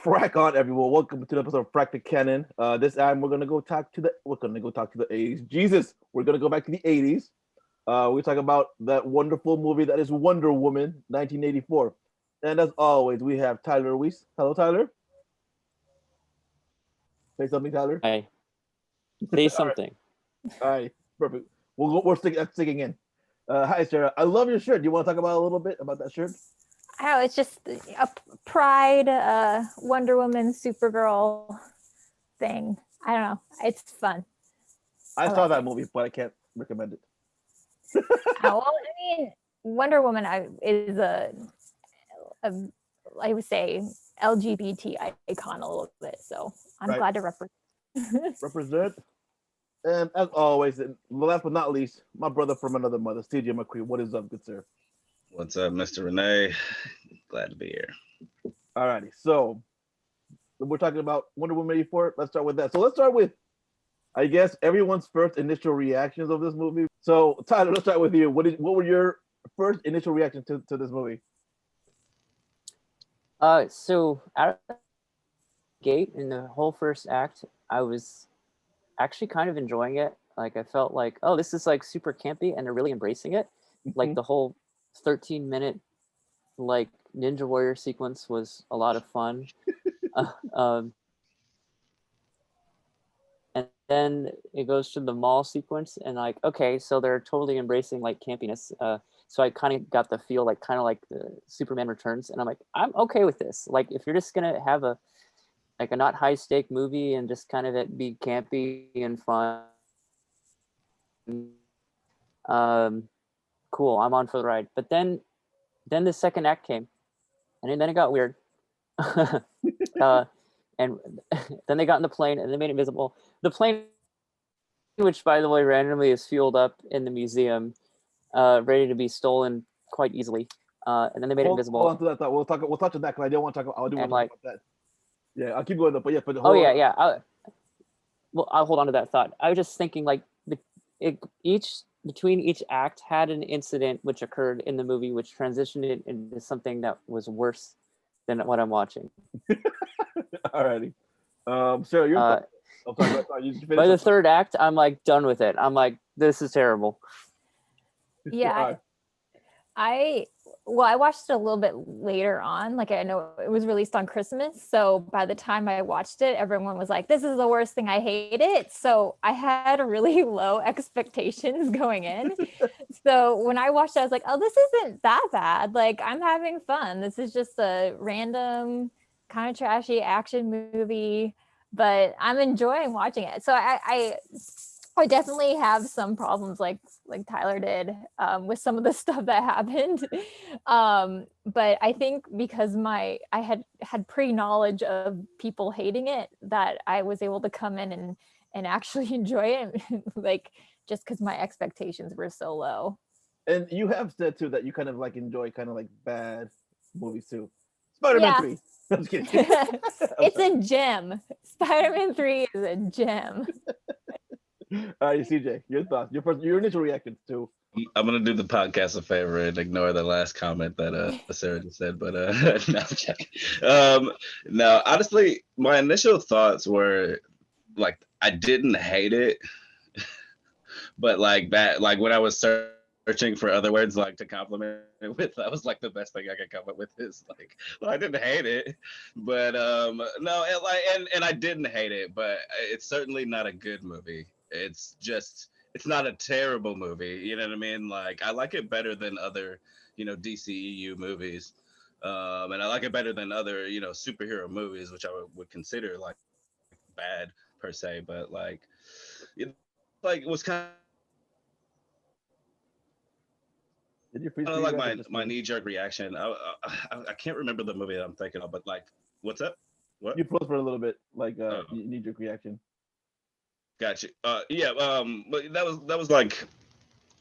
Frack on, everyone. Welcome to the episode of Frack The Canon. This time we're gonna go talk to the 80s. Jesus, we're gonna go back to the 80s. We talk about that wonderful movie that is Wonder Woman, 1984. And as always, we have Tyler Weiss. Hello, Tyler. Say something, Tyler. Hi. Say something. All right, perfect. We're sticking in. Hi, Sarah. I love your shirt. Do you want to talk about a little bit about that shirt? Oh, it's just a Pride Wonder Woman Supergirl thing. I don't know. It's fun. I saw that movie, but I can't recommend it. Well, I mean, Wonder Woman is a I would say LGBT icon a little bit. So I'm glad to represent. And as always, last but not least, my brother from another mother, CJ McCree. What is up, good sir? What's up, Mr. Renee? Glad to be here. Alrighty, so we're talking about Wonder Woman 84. Let's start with that. So let's start with, I guess, everyone's first initial reactions of this movie. So Tyler, let's start with you. What were your first initial reactions to this movie? So out of the gate in the whole first act, I was actually kind of enjoying it. Like I felt like, oh, this is like super campy, and they're really embracing it. Like the whole 13-minute like Ninja Warrior sequence was a lot of fun. And then it goes to the mall sequence, and like, okay, so they're totally embracing like campiness. So I kind of got the feel like kind of like the Superman Returns, and I'm like, I'm okay with this. Like if you're just gonna have a not high stake movie and just kind of it be campy and fun, cool, I'm on for the ride. But then the second act came, and then it got weird. And then they got in the plane, and they made it visible. The plane, which by the way randomly is fueled up in the museum, ready to be stolen quite easily. And then they made it invisible. Hold on to that thought. We'll touch on that because I don't want to talk about. I do want to talk about that. Yeah, I'll keep going though. But yeah, I'll hold on to that thought. I was just thinking like between each act had an incident which occurred in the movie which transitioned it into something that was worse than what I'm watching. Alrighty. Sarah, your thoughts. By the third act, I'm like done with it. I'm like, this is terrible. Yeah. I watched it a little bit later on. Like I know it was released on Christmas. So by the time I watched it, everyone was like, this is the worst thing. I hate it. So I had really low expectations going in. So when I watched it, I was like, oh, this isn't that bad. Like I'm having fun. This is just a random kind of trashy action movie, but I'm enjoying watching it. So I definitely have some problems like Tyler did with some of the stuff that happened. But I think because I had pre-knowledge of people hating it, that I was able to come in and actually enjoy it, like just because my expectations were so low. And you have said too that you kind of like enjoy kind of like bad movies too. Spider-Man 3. I'm just kidding. It's a gem. Spider-Man 3 is a gem. All right, CJ, your thoughts, your initial reactions too. I'm gonna do the podcast a favor and ignore the last comment that Sarah just said, but no, I'm checking. No, honestly, my initial thoughts were like I didn't hate it, but like that, like when I was searching for other words like to compliment it with, that was like the best thing I could come up with is like, well, I didn't hate it, but no, and I didn't hate it, but it's certainly not a good movie. It's not a terrible movie, you know what I mean? Like I like it better than other, DCEU movies, and I like it better than other, superhero movies, which I would consider like bad per se, but like it was kind of like my knee-jerk reaction. I can't remember the movie that I'm thinking of, but like, what's up? What? You froze for a little bit, like knee-jerk reaction. Gotcha. Yeah. But that was like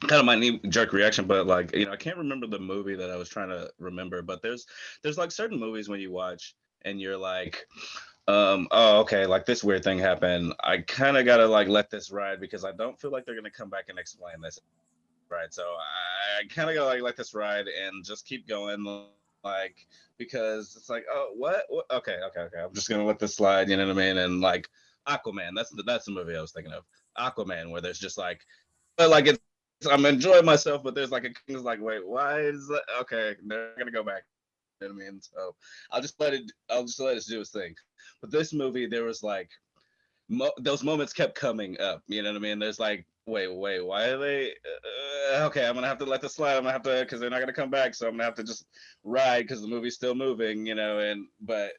kind of my knee-jerk reaction, but like I can't remember the movie that I was trying to remember. But there's like certain movies when you watch and you're like, oh, okay, like this weird thing happened. I kind of gotta like let this ride because I don't feel like they're gonna come back and explain this, right? So I kind of gotta like let this ride and just keep going. like, because it's like, oh, what? Okay, I'm just gonna let this slide, you know what I mean? And like Aquaman, that's the movie I was thinking of. Aquaman, where there's just like, but like it's I'm enjoying myself, but there's like a king is like, wait, why is that? Okay, they're gonna go back. You know what I mean? So I'll just let it do its thing. But this movie, there was like those moments kept coming up. You know what I mean? There's like, wait, why are they? Okay, I'm gonna have to let this slide. I'm gonna have to, because they're not gonna come back. So I'm gonna have to just ride because the movie's still moving. You know, and but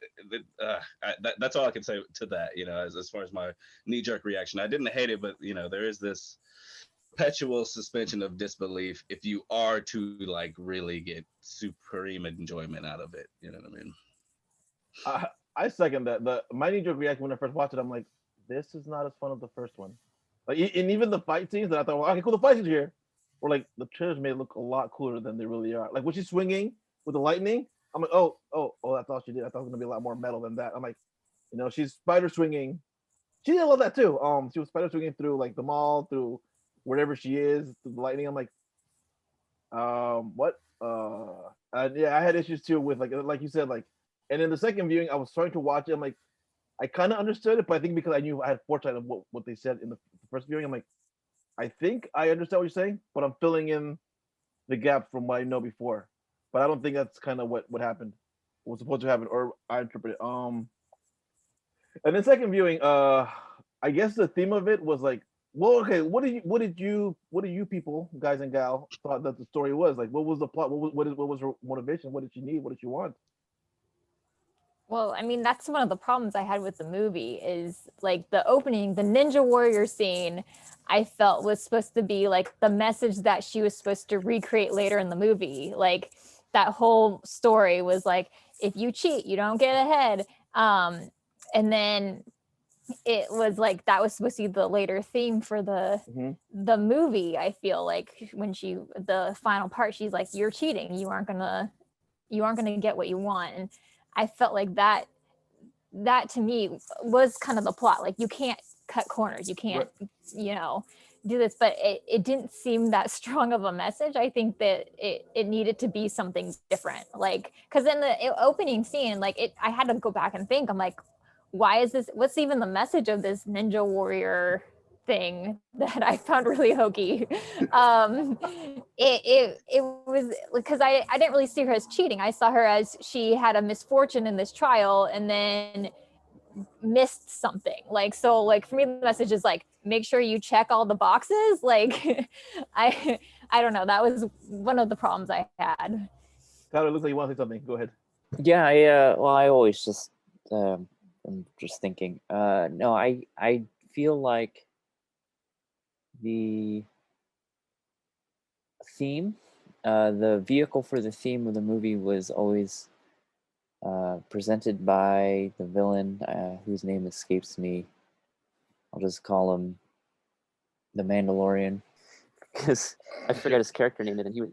that's all I can say to that. You know, as far as my knee jerk reaction, I didn't hate it, but you know, there is this perpetual suspension of disbelief if you are to like really get supreme enjoyment out of it. You know what I mean? I second that. My knee jerk reaction when I first watched it, I'm like, this is not as fun as the first one. Like, and even the fight scenes that I thought, well, okay, cool, the fight scenes here, were like the trailers made it look a lot cooler than they really are. Like when she's swinging with the lightning, I'm like, oh, that's all she did. I thought it was gonna be a lot more metal than that. I'm like, you know, she's spider swinging. She did love that too. She was spider swinging through like the mall, through wherever she is, through the lightning. I'm like, what? And yeah, I had issues too with like you said, like, and in the second viewing, I was starting to watch it. I'm like, I kind of understood it, but I think because I knew I had foresight of what they said in the first viewing, I'm like, I think I understand what you're saying, but I'm filling in the gap from what I know before. But I don't think that's kind of what happened, what was supposed to happen, or I interpret it. And then second viewing, I guess the theme of it was like, well, okay, what do you people, guys and gal, thought that the story was like? What was the plot? What was her motivation? What did she need? What did she want? Well, I mean, that's one of the problems I had with the movie is like the opening, the Ninja Warrior scene, I felt was supposed to be like the message that she was supposed to recreate later in the movie. Like that whole story was like, if you cheat, you don't get ahead. And then it was like that was supposed to be the later theme for the movie. I feel like when the final part, she's like, you're cheating. You aren't gonna get what you want. And I felt like that to me was kind of the plot. Like you can't cut corners. You can't, do this, but it didn't seem that strong of a message. I think that it needed to be something different. Like, cause in the opening scene, like I had to go back and think, I'm like, why is this, what's even the message of this ninja warrior thing that I found really hokey. It was because I didn't really see her as cheating. I saw her as she had a misfortune in this trial and then missed something. Like, so like for me, the message is like, make sure you check all the boxes. Like I don't know. That was one of the problems I had. Tyler, it looks like you want to say something. Go ahead. Yeah, I always just I'm just thinking. No, I feel like the theme, the vehicle for the theme of the movie was always presented by the villain, whose name escapes me. I'll just call him the Mandalorian because I forgot his character name, and he was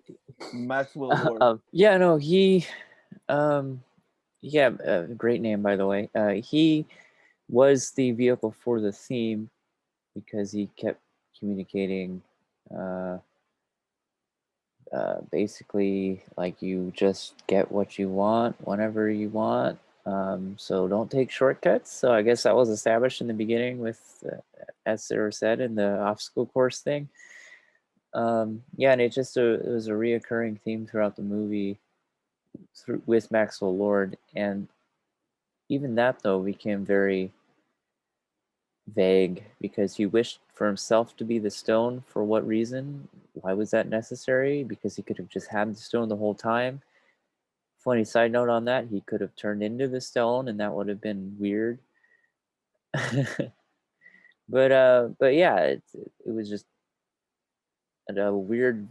Maxwell Lord. yeah, no, he, great name by the way. He was the vehicle for the theme because he kept communicating basically like you just get what you want whenever you want, so don't take shortcuts. So I guess that was established in the beginning with as Sarah said in the obstacle course thing. And it was a reoccurring theme throughout the movie with Maxwell Lord, and even that though became very vague because he wished for himself to be the stone. For what reason? Why was that necessary? Because he could have just had the stone the whole time. Funny side note on that, he could have turned into the stone and that would have been weird. but yeah, it was just a weird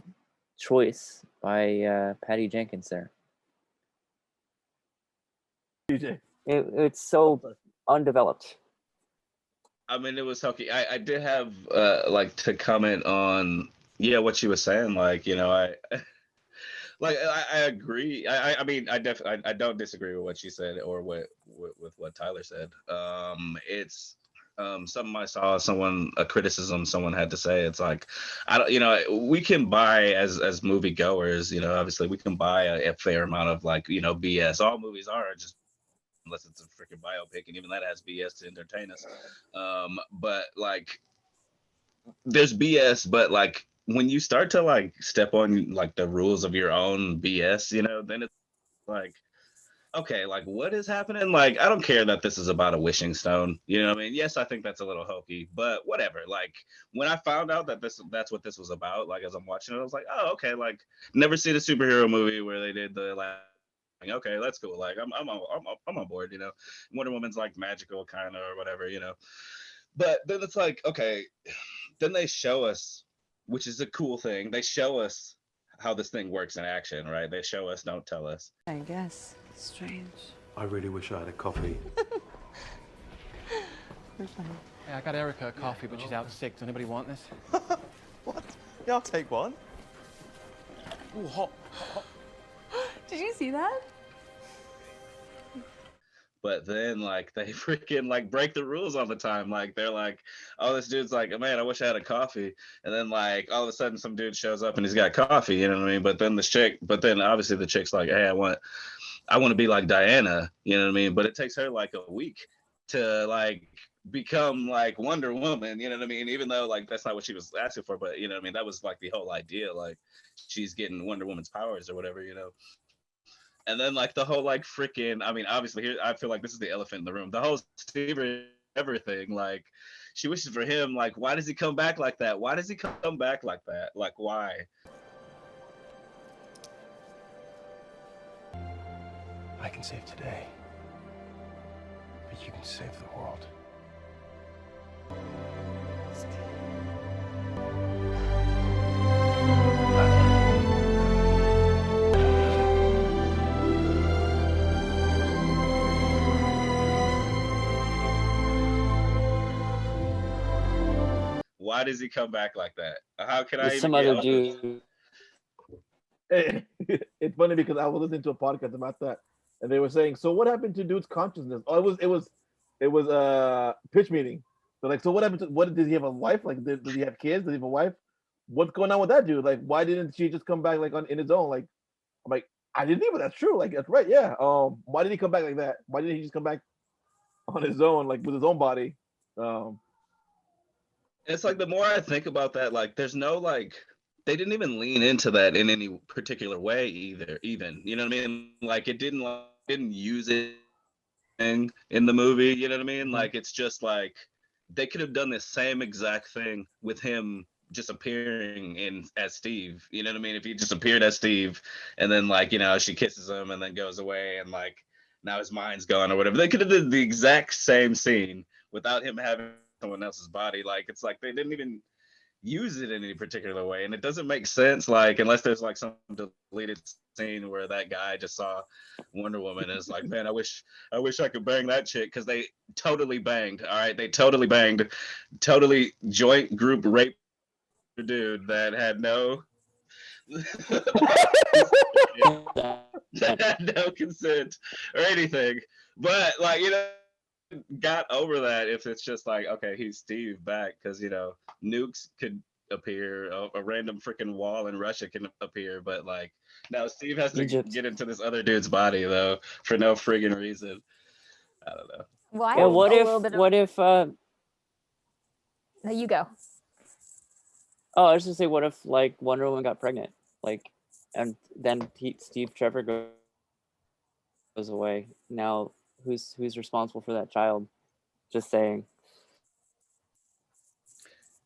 choice by Patty Jenkins there. DJ. It's so undeveloped. I mean, it was hokey. I did have like to comment on what she was saying. Like, I I agree. I mean, I definitely I don't disagree with what she said or with what Tyler said. It's something I saw a criticism someone had to say. It's like, I don't, we can buy as movie goers, obviously we can buy a fair amount of like, BS. All movies are, just unless it's a freaking biopic, and even that has BS to entertain us. But like, there's BS, but like when you start to like step on like the rules of your own BS, then it's like, okay, like what is happening? Like, I don't care that this is about a wishing stone. You know what I mean? Yes, I think that's a little hokey, but whatever. Like when I found out that that's what this was about, like as I'm watching it, I was like, oh, okay, like never seen a superhero movie where they did the like, okay, that's cool. Like I'm on board, Wonder Woman's like magical kind of or whatever, But then it's like, okay, then they show us, which is a cool thing. They show us how this thing works in action, right? They show us, don't tell us. I guess. Strange. I really wish I had a coffee. We're funny. Hey, I got Erica a coffee, but she's out sick. Does anybody want this? What? Yeah, I'll take one. Ooh, hot. Did you see that? But then like they freaking like break the rules all the time. Like they're like, oh, this dude's like, man, I wish I had a coffee. And then like all of a sudden some dude shows up and he's got coffee, you know what I mean? But then obviously the chick's like, hey, I want to be like Diana, you know what I mean? But it takes her like a week to like become like Wonder Woman, you know what I mean? Even though like that's not what she was asking for, but you know what I mean? That was like the whole idea, like she's getting Wonder Woman's powers or whatever, And then like the whole like freaking, I mean, obviously here I feel like this is the elephant in the room. The whole Steve everything, like she wishes for him, like why does he come back like that? Why does he come back like that? Like why? I can save today, but you can save the world. Why does he come back like that? How can I With even some get other over dude. It's funny because I was listening to a podcast about that, and they were saying, so what happened to dude's consciousness? Oh, it was a pitch meeting. So like, so what happened to, what, did he have a wife? Like, does he have kids? Does he have a wife? What's going on with that dude? Like, why didn't she just come back like in his own? Like, I'm like, I didn't even, that's true. Like, that's right. Yeah. Why did he come back like that? Why didn't he just come back on his own, like with his own body? It's like the more I think about that, like there's no like they didn't even lean into that in any particular way either, even. You know what I mean? Like it didn't use it in the movie, you know what I mean? Like it's just like they could have done the same exact thing with him just appearing in as Steve. You know what I mean? If he just appeared as Steve and then like, she kisses him and then goes away and like now his mind's gone or whatever. They could have did the exact same scene without him having someone else's body. Like it's like they didn't even use it in any particular way, and it doesn't make sense, like unless there's like some deleted scene where that guy just saw Wonder Woman and is like, man, I wish I could bang that chick, because they totally banged. All right, they totally banged, totally joint group rape dude that had no that had no consent or anything. But like, got over that if it's just like, okay, he's Steve back, because nukes could appear, a random freaking wall in Russia can appear, but like now Steve has to get into this other dude's body though for no friggin' reason. I don't know. Well, Yeah, what if No, you go. Oh, I was just say, what if like Wonder Woman got pregnant, like, and then Steve Trevor goes away. Now who's responsible for that child? Just saying.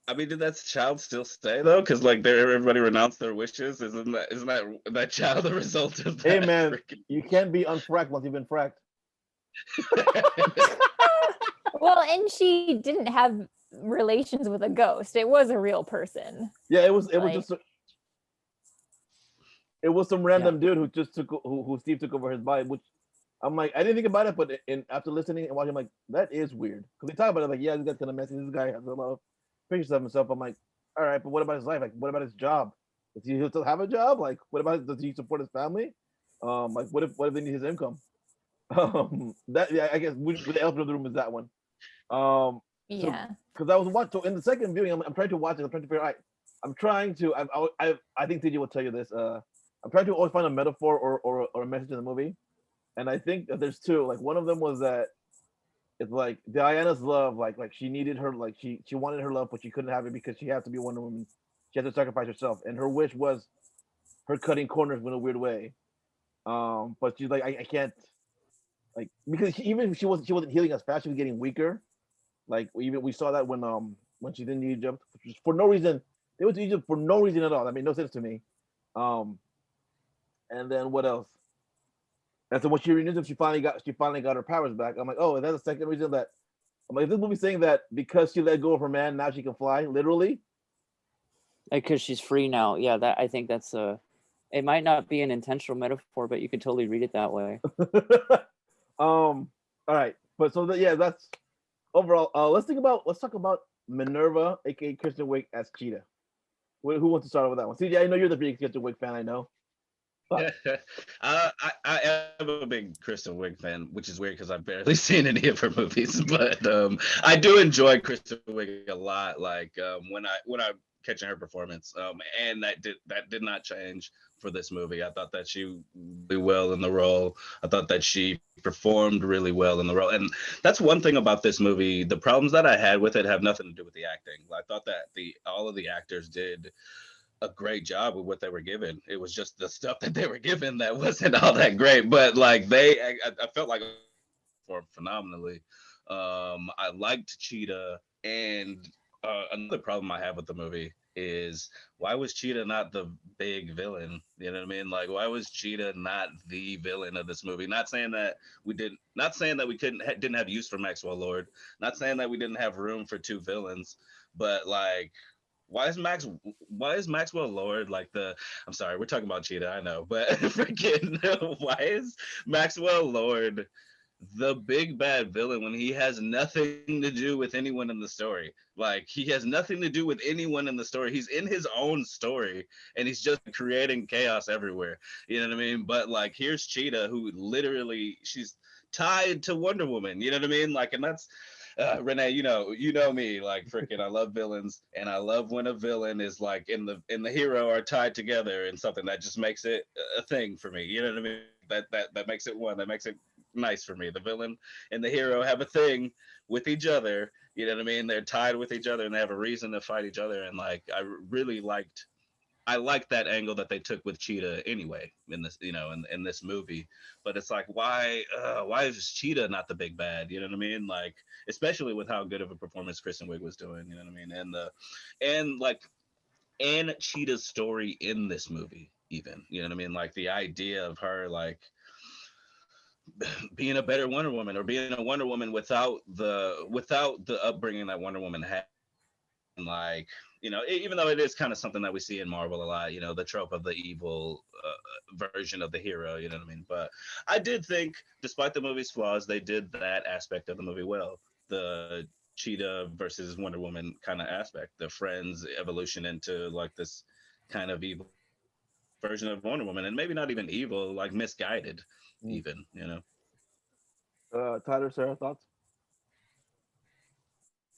I mean, did that child still stay though? Because like everybody renounced their wishes. Isn't that child the result of that? Hey man, you can't be unfracked once you've been fracked. Well, and she didn't have relations with a ghost. It was a real person. Yeah, it was just it was some random dude who just who Steve took over his body, which I'm like, I didn't think about it, but after listening and watching, I'm like, that is weird. Because they talk about it like, yeah, this guy's kind of messy. This guy has a lot of pictures of himself. I'm like, all right, but what about his life? Like, what about his job? Does he still have a job? Like, what about does he support his family? Like, what if they need his income? I guess the elephant in the room is that one. Yeah. Because I was watching. So in the second viewing, I'm trying to watch it. I'm trying to figure out. I'm trying to. I think TJ will tell you this. I'm trying to always find a metaphor or a message in the movie, and I think that there's two. Like one of them was that it's like Diana's love, like she needed her, like she wanted her love, but she couldn't have it because she had to be Wonder Woman. She had to sacrifice herself, and her wish was her cutting corners in a weird way. But she's like, I can't, like, because even if she wasn't healing as fast, she was getting weaker. Like even we saw that when she's in Egypt for no reason. They went to Egypt for no reason at all. That made no sense to me. Um, and then what else? And so when she renews them, she finally got her powers back. I'm like, oh, is that the second reason that I'm like, is this movie saying that because she let go of her man, now she can fly, literally? Because she's free now. Yeah, that I think that's it might not be an intentional metaphor, but you could totally read it that way. All right. But so yeah, that's overall. Let's talk about Minerva, aka Kristen Wiig as Cheetah. Who wants to start with that one? CJ, I know you're the big Kristen Wiig fan, I know. I am a big Kristen Wiig fan, which is weird because I've barely seen any of her movies. But I do enjoy Kristen Wiig a lot. Like when I'm catching her performance, and that did not change for this movie. I thought that she really well in the role. I thought that she performed really well in the role, and that's one thing about this movie. The problems that I had with it have nothing to do with the acting. I thought that all of the actors did a great job with what they were given. It was just the stuff that they were given that wasn't all that great. But like I felt like performed phenomenally. I liked Cheetah, and another problem I have with the movie is why was Cheetah not the big villain? You know what I mean? Like why was Cheetah not the villain of this movie? Not saying that we didn't have use for Maxwell Lord. Not saying that we didn't have room for two villains, but like why is Maxwell Lord like I'm sorry, we're talking about Cheetah, I know, but freaking why is Maxwell Lord the big bad villain when he has nothing to do with anyone in the story? Like he has nothing to do with anyone in the story. He's in his own story and he's just creating chaos everywhere. You know what I mean? But like here's Cheetah, who literally she's tied to Wonder Woman. You know what I mean? Like, and that's Renee, you know me, like freaking I love villains, and I love when a villain is like in the hero are tied together in something that just makes it a thing for me. You know what I mean? That makes it one. That makes it nice for me. The villain and the hero have a thing with each other. You know what I mean? They're tied with each other and they have a reason to fight each other. And like I really liked that angle that they took with Cheetah anyway in this, in this movie. But it's like, why is Cheetah not the big bad? You know what I mean? Like, especially with how good of a performance Kristen Wiig was doing. You know what I mean? And Cheetah's story in this movie, even. You know what I mean? Like the idea of her like being a better Wonder Woman or being a Wonder Woman without the upbringing that Wonder Woman had. Like, even though it is kind of something that we see in Marvel a lot, the trope of the evil version of the hero, you know what I mean? But I did think, despite the movie's flaws, they did that aspect of the movie well. The Cheetah versus Wonder Woman kind of aspect, the friends evolution into like this kind of evil version of Wonder Woman, and maybe not even evil, like misguided, even, Tyler, Sarah, thoughts?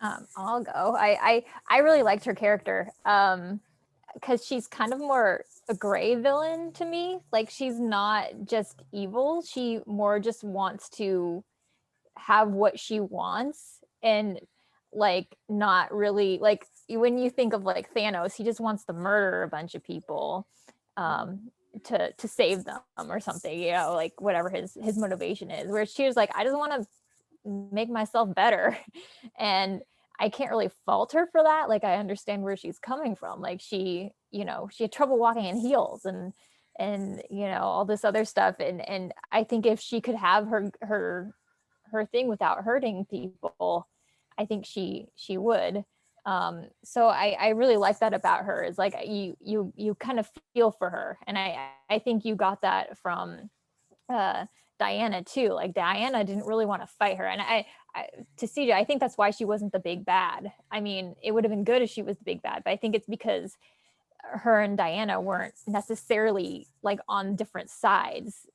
I'll go. I really liked her character because she's kind of more a gray villain to me. Like she's not just evil. She more just wants to have what she wants and like not really like when you think of like Thanos, he just wants to murder a bunch of people to save them or something, like whatever his motivation is. Where she was like, I just want to make myself better. And I can't really fault her for that. Like I understand where she's coming from. Like she had trouble walking in heels and all this other stuff. And I think if she could have her thing without hurting people, I think she would. So I really like that about her, is like you kind of feel for her. And I think you got that from Diana too. Like Diana didn't really want to fight her, and I to CJ, I think that's why she wasn't the big bad. I mean, it would have been good if she was the big bad, but I think it's because her and Diana weren't necessarily like on different sides.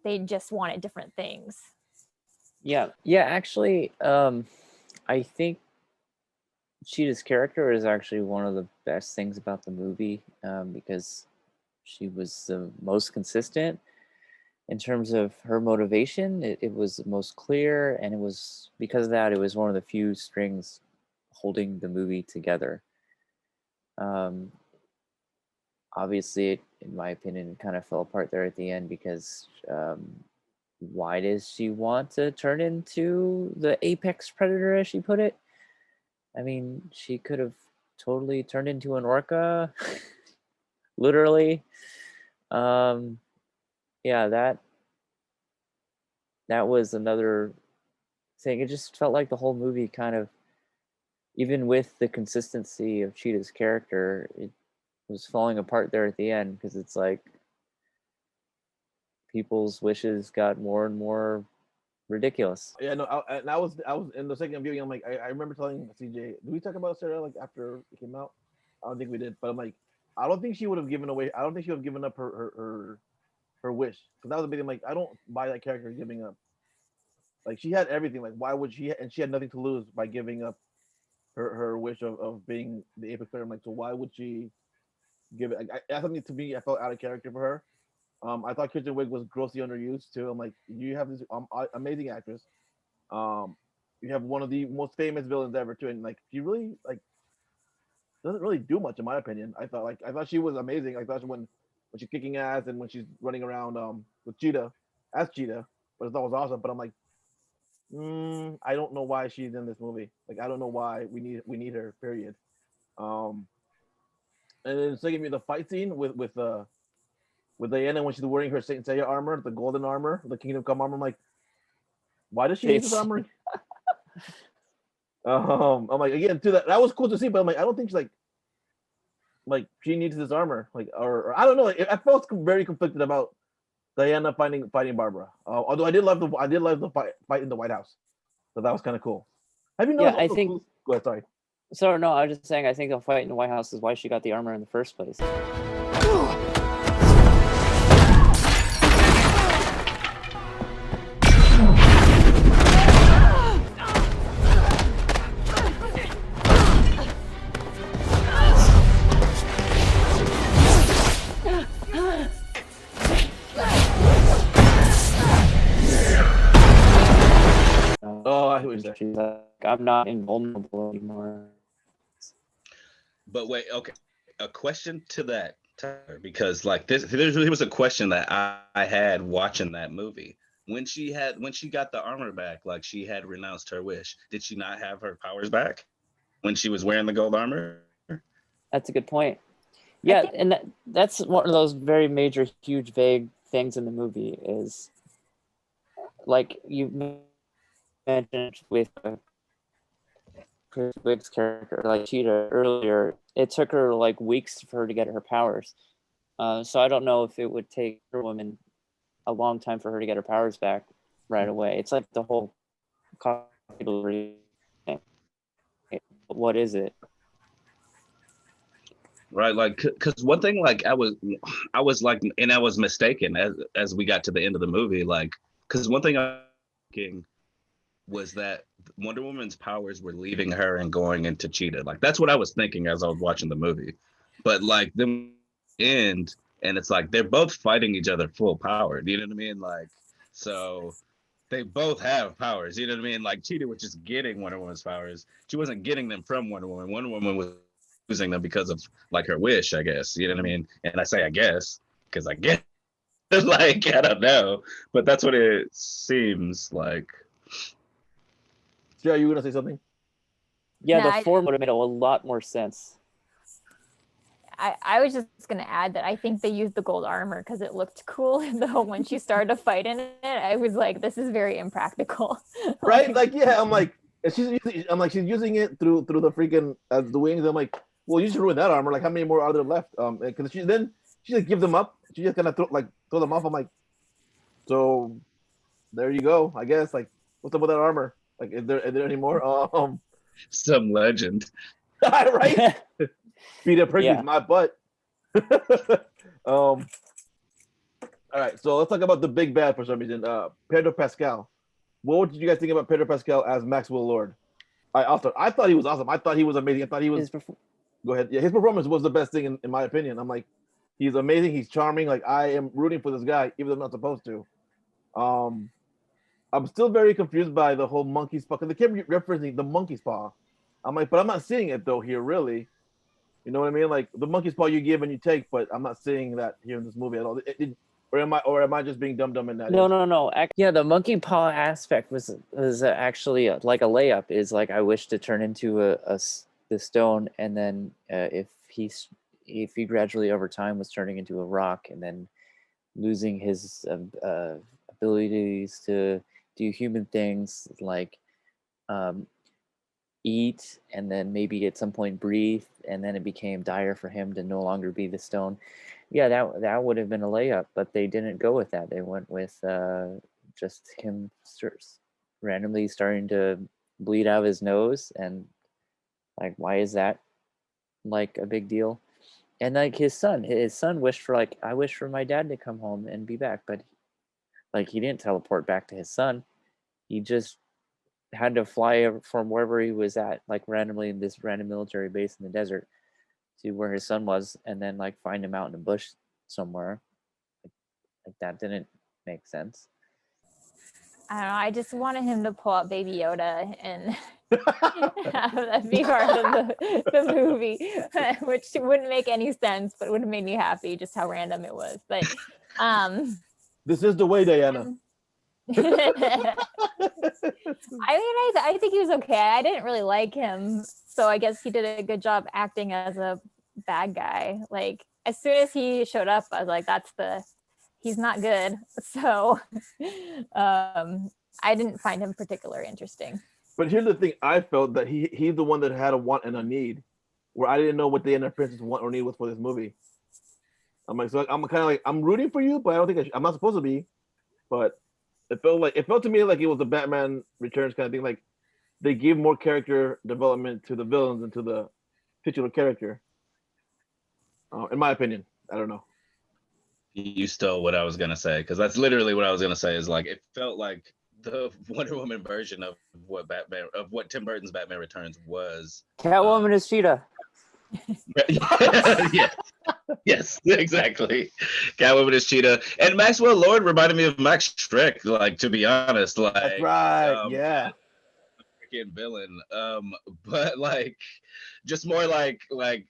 They just wanted different things. Yeah. Actually, I think Cheetah's character is actually one of the best things about the movie, because she was the most consistent in terms of her motivation. It was the most clear, and it was because of that, it was one of the few strings holding the movie together. Obviously, in my opinion, it kind of fell apart there at the end because why does she want to turn into the apex predator, as she put it? I mean, she could have totally turned into an orca, literally. Yeah, that was another thing. It just felt like the whole movie kind of, even with the consistency of Cheetah's character, it was falling apart there at the end, because it's like people's wishes got more and more ridiculous. Yeah, no, I was in the second viewing. I'm like, I remember telling CJ, did we talk about Sarah like after it came out? I don't think we did, but I'm like, I don't think she would have given away. I don't think she would have given up her wish, because that was a big. I'm like, I don't buy that character giving up. Like, she had everything. Like, why would she? And she had nothing to lose by giving up her wish of being the apex player. I'm like, so why would she give it? That's something to me. I felt out of character for her. I thought Kristen Wiig was grossly underused too. I'm like, you have this amazing actress. You have one of the most famous villains ever too, and like, she really like doesn't really do much in my opinion. I thought she was amazing. I thought when she's kicking ass and when she's running around with Cheetah as Cheetah, but that was awesome. But I'm like, I don't know why she's in this movie. Like, I don't know why we need her. Period. And then second, the fight scene with Diana when she's wearing her Saint Seiya armor, the golden armor, the Kingdom Come armor. I'm like, why does she need this armor? I'm like, again, too, that was cool to see, but I'm like, I don't think she's like she needs this armor, like, or I don't know. I felt very conflicted about Diana fighting Barbara. Although I did love the fight in the White House, so that was kind of cool. Have you noticed? Yeah, I think. Cool? Go ahead, sorry. So no, I was just saying, I think the fight in the White House is why she got the armor in the first place. Oh, I hear what you're saying. She's like, I'm not invulnerable anymore. But wait, okay. A question to that, Tyler, because like there was a question that I had watching that movie. When she got the armor back, like, she had renounced her wish. Did she not have her powers back when she was wearing the gold armor? That's a good point. Yeah, and that's one of those very major, huge, vague things in the movie is, like you mentioned with Chris Wigg's character, like Cheetah earlier, it took her like weeks for her to get her powers. So I don't know if it would take a woman a long time for her to get her powers back right away. It's like the whole thing. What is it? Right, like, because one thing, like, I was like, and I was mistaken as we got to the end of the movie, like, because one thing I was thinking was that Wonder Woman's powers were leaving her and going into Cheetah. Like, that's what I was thinking as I was watching the movie. But like the end, and it's like they're both fighting each other full power. You know what I mean? Like, so they both have powers. You know what I mean? Like, Cheetah was just getting Wonder Woman's powers. She wasn't getting them from Wonder Woman. Wonder Woman was using them because of like her wish, I guess. You know what I mean? And I say I guess because I guess like, I don't know, but that's what it seems like. Yeah, you were gonna say something? Yeah, the form would have made a lot more sense. I was just gonna add that I think they used the gold armor because it looked cool. Though when she started to fight in it, I was like, "This is very impractical." Right? Like, yeah, I'm like, she's using it through the freaking the wings. I'm like, well, you should ruin that armor. Like, how many more are there left? Because she just gives them up. She just kind of throw them off. I'm like, so there you go. I guess, like, what's up with that armor? Like, is there any more? Some legend. Right? Peter Perky's my butt. All right, so let's talk about the big bad for some reason. Pedro Pascal. What did you guys think about Pedro Pascal as Maxwell Lord? I thought he was awesome. I thought he was amazing. I thought he was. His Go ahead. Yeah, his performance was the best thing in my opinion. I'm like, he's amazing. He's charming. Like I am rooting for this guy, even though I'm not supposed to. I'm still very confused by the whole monkey's paw because they kept referencing the monkey's paw. I'm like, but I'm not seeing it though here, really. You know what I mean? Like the monkey's paw you give and you take, but I'm not seeing that here in this movie at all. Or am I just being dumb in that? No. Yeah, the monkey paw aspect was actually like a layup. Is like I wish to turn into the stone, and then if he gradually over time was turning into a rock, and then losing his abilities to do human things like eat, and then maybe at some point breathe, and then it became dire for him to no longer be the stone. Yeah, that would have been a layup, but they didn't go with that. They went with just him randomly starting to bleed out of his nose, and like, why is that like a big deal? And like his son wished for, like, I wish for my dad to come home and be back, but like he didn't teleport back to his son. He just had to fly from wherever he was at, like randomly in this random military base in the desert, to where his son was, and then like find him out in a bush somewhere. Like that didn't make sense. I don't know. I just wanted him to pull out Baby Yoda and have that be part of the movie, which wouldn't make any sense, but would have made me happy just how random it was. But this is the way, Diana. I think he was okay. I didn't really like him, so I guess he did a good job acting as a bad guy. Like as soon as he showed up, I was like, he's not good. So I didn't find him particularly interesting. But here's the thing: I felt that he's the one that had a want and a need, where I didn't know what the end princess want or need was for this movie. I'm like, so I'm kind of like, I'm rooting for you, but I don't think I'm not supposed to be. But it felt to me like it was a Batman Returns kind of thing. Like they give more character development to the villains than to the titular character. In my opinion, I don't know. You stole what I was gonna say, because that's literally what I was gonna say. Is like it felt like the Wonder Woman version of what Tim Burton's Batman Returns was. Catwoman is Cheetah. Yes, exactly. Catwoman is Cheetah, and Maxwell Lord reminded me of Max Schreck. Like, to be honest, like that's right. Yeah, freaking villain. But like, just more like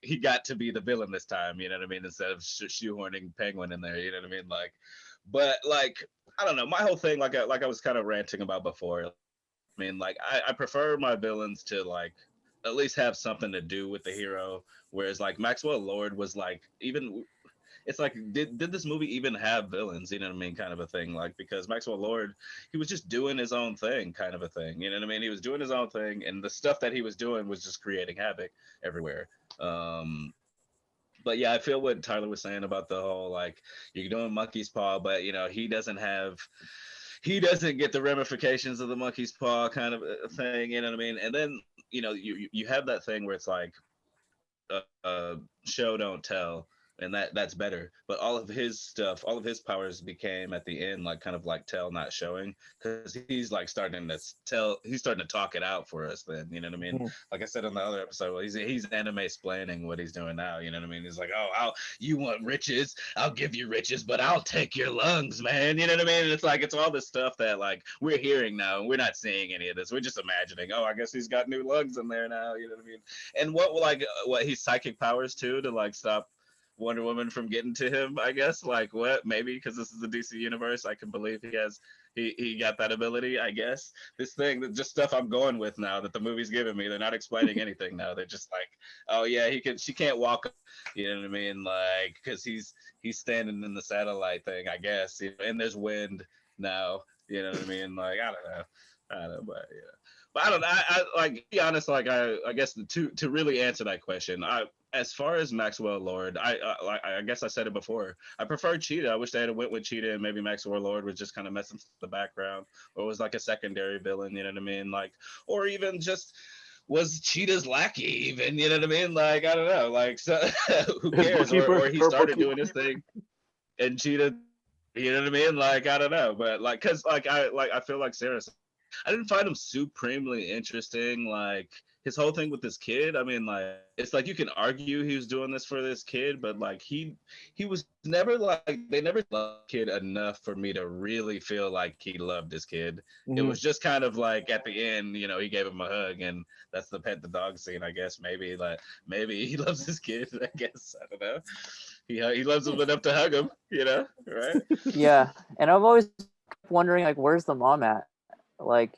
he got to be the villain this time. You know what I mean? Instead of shoehorning Penguin in there. You know what I mean? Like, but like, I don't know. My whole thing, like I was kind of ranting about before. I mean, like, I prefer my villains to like at least have something to do with the hero, whereas like Maxwell Lord was like, even it's like, did this movie even have villains, you know what I mean, kind of a thing, like, because Maxwell Lord, he was just doing his own thing, kind of a thing, you know what I mean? He was doing his own thing, and the stuff that he was doing was just creating havoc everywhere. But yeah, I feel what Tyler was saying about the whole, like, you're doing monkey's paw, but you know, he doesn't get the ramifications of the monkey's paw kind of thing, you know what I mean? And then, you know, you have that thing where it's like show don't tell, and that's better. But all of his stuff, all of his powers became at the end like kind of like tell not showing, because he's like starting to talk it out for us then, you know what I mean? Like I said on the other episode, well, he's anime explaining what he's doing now, you know what I mean? He's like, oh, you want riches, I'll give you riches, but I'll take your lungs, man, you know what I mean? And it's like, it's all this stuff that like we're hearing now, and we're not seeing any of this, we're just imagining, oh, I guess he's got new lungs in there now, you know what I mean? And what he's psychic powers too, to like stop Wonder Woman from getting to him, I guess. Like, what? Maybe because this is the DC universe, I can believe he got that ability, I guess. This thing, that just stuff I'm going with now that the movie's giving me. They're not explaining anything now. They're just like, oh yeah, she can't walk, you know what I mean? Like, because he's standing in the satellite thing, I guess. You know, and there's wind now, you know what I mean? Like, I don't know, but yeah. But I don't know. I like, to be honest, like I guess to really answer that question, as far as Maxwell Lord, I guess I said it before. I prefer Cheetah. I wish they had went with Cheetah, and maybe Maxwell Lord was just kind of messing with the background, or was like a secondary villain. You know what I mean? Like, or even just was Cheetah's lackey. Even, you know what I mean? Like, I don't know. Like, so who cares? Or he started doing his thing, and Cheetah. You know what I mean? Like, I don't know, but like, cause like I feel like Sarah said, I didn't find him supremely interesting. Like his whole thing with this kid. I mean, like it's like you can argue he was doing this for this kid, but like he was never like they never loved the kid enough for me to really feel like he loved this kid. It was just kind of like at the end, you know, he gave him a hug, and that's the pet the dog scene, I guess. Maybe he loves his kid. I guess I don't know. He loves him enough to hug him, you know, right? Yeah, and I've always wondering like, where's the mom at? Like,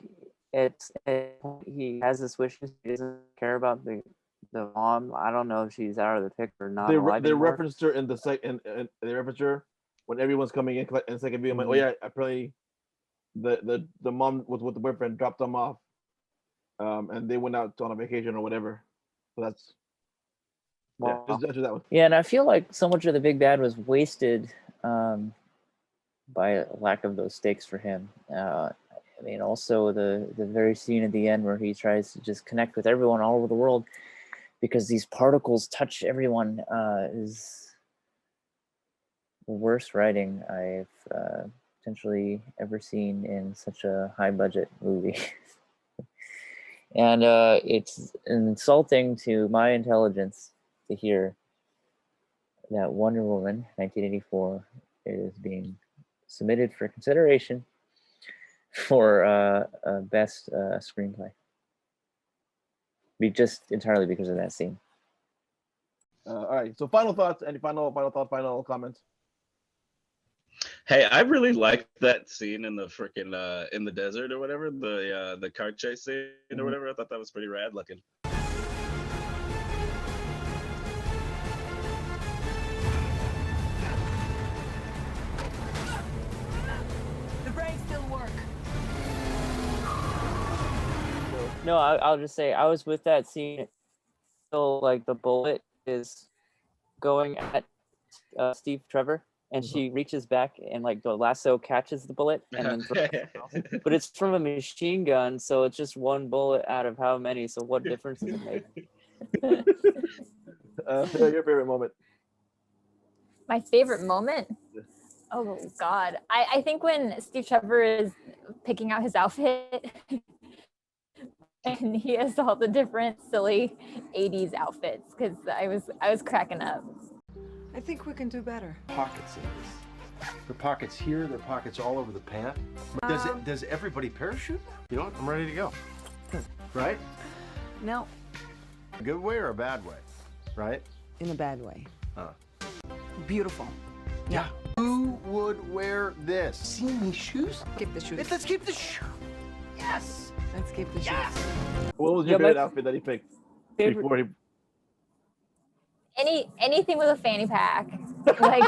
he has this wish, he doesn't care about the mom. I don't know if she's out of the picture or not. They referenced her in the second, and they referenced her when everyone's coming in second video. I'm like, oh yeah, apparently the mom was with the boyfriend, dropped them off, and they went out on a vacation or whatever. So that's just that one. Yeah, and I feel like so much of the big bad was wasted by a lack of those stakes for him. I mean, also the very scene at the end where he tries to just connect with everyone all over the world because these particles touch everyone is the worst writing I've potentially ever seen in such a high budget movie. And it's insulting to my intelligence to hear that Wonder Woman 1984 is being submitted for consideration for best screenplay. Just entirely because of that scene. All right. So final thoughts. Any final thoughts? Final comments? Hey, I really liked that scene in the freaking in the desert or whatever, the car chase scene or whatever. I thought that was pretty rad looking. The brakes still work. No, I'll just say I was with that scene. So like the bullet is going at Steve Trevor, and she reaches back and like the lasso catches the bullet, and then throws it off. But it's from a machine gun, so it's just one bullet out of how many? So what difference does it make? Your favorite moment? My favorite moment? Oh God, I think when Steve Trevor is picking out his outfit. And he has all the different silly 80s outfits because I was cracking up. I think we can do better. Pockets in this. There are pockets here, there are pockets all over the pant. Does everybody parachute? You know what? I'm ready to go. Right? No, A good way or a bad way? Right? in a bad way. Huh. Beautiful. Yeah. Who would wear this? See these shoes? Keep the shoes. Let's keep the shoe. Yes. Let's keep the shoes. Yes. What was your favorite outfit that he picked before he? Anything with a fanny pack, like.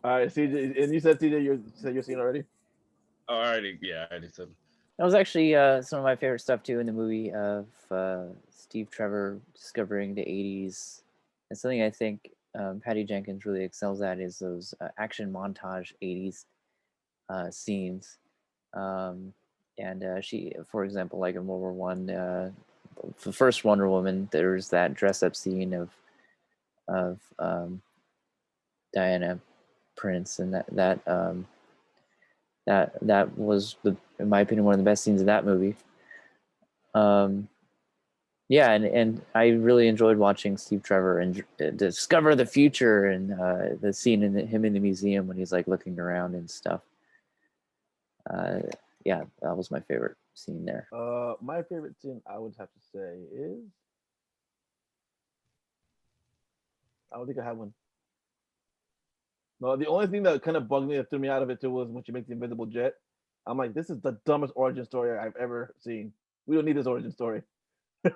All right, CJ, and you said CJ, you said you're seeing already. Oh, I already said. That was actually some of my favorite stuff too in the movie of Steve Trevor discovering the 80s. And something I think Patty Jenkins really excels at is those action montage 80s scenes. And she, for example, like in World War One, the first Wonder Woman, there's that dress-up scene of Diana Prince, and that was in my opinion, one of the best scenes of that movie. Yeah, and I really enjoyed watching Steve Trevor and discover the future, and the scene him in the museum when he's like looking around and stuff. Yeah, that was my favorite scene there. My favorite scene, I would have to say, is I don't think I have one. No, the only thing that kind of bugged me, that threw me out of it too, was when she makes the invisible jet. I'm like, this is the dumbest origin story I've ever seen. We don't need this origin story. But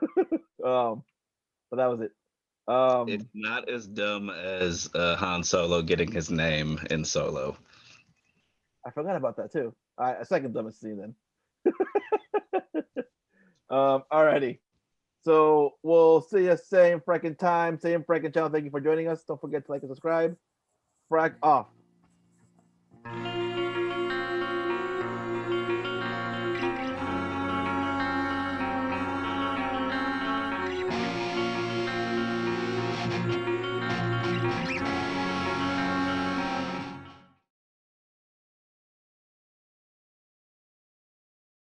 that was it. It's not as dumb as Han Solo getting his name in Solo. I forgot about that too. A second dumbest scene then. Alrighty. So we'll see you same fracking time, same fracking channel. Thank you for joining us. Don't forget to like and subscribe. Frack off.